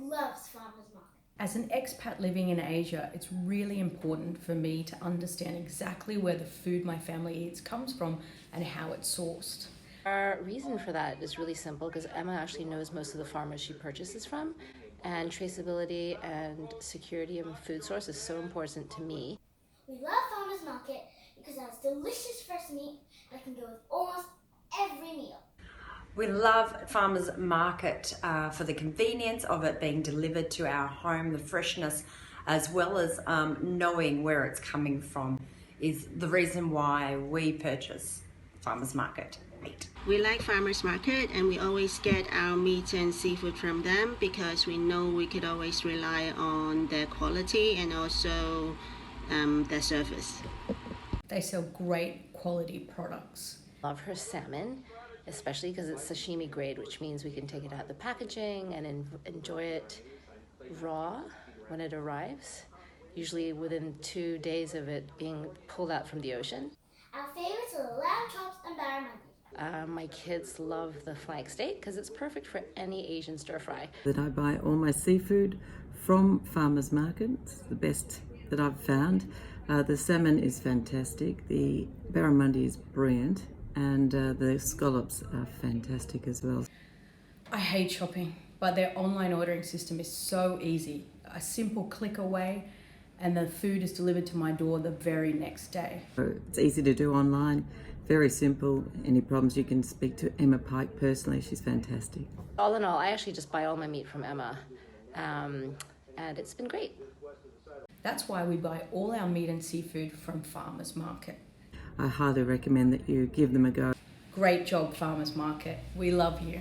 loves farmers market. As an expat living in Asia, it's really important for me to understand exactly where the food my family eats comes from and how it's sourced. Our reason for that is really simple because Emma actually knows most of the farmers she purchases from, and traceability and security of food source is so important to me. We love farmers market because it has delicious fresh meat that can go with almost every meal. We love farmers market for the convenience of it being delivered to our home, the freshness, as well as knowing where it's coming from is the reason why we purchase farmers market meat. We like farmers market and we always get our meat and seafood from them because we know we could always rely on their quality and also their service. They sell great quality products. Love her salmon, especially because it's sashimi grade, which means we can take it out of the packaging and enjoy it raw when it arrives, usually within 2 days of it being pulled out from the ocean. Our favorites are the lamb chops and barramundi. My kids love the flank steak because it's perfect for any Asian stir fry. That I buy all my seafood from farmers markets, the best that I've found. The salmon is fantastic, the barramundi is brilliant, and the scallops are fantastic as well. I hate shopping, but their online ordering system is so easy. A simple click away and the food is delivered to my door the very next day. It's easy to do online, very simple. Any problems you can speak to Emma Pike personally, she's fantastic. All in all, I actually just buy all my meat from Emma, and it's been great. That's why we buy all our meat and seafood from farmers market. I highly recommend that you give them a go. Great job, farmers market. We love you.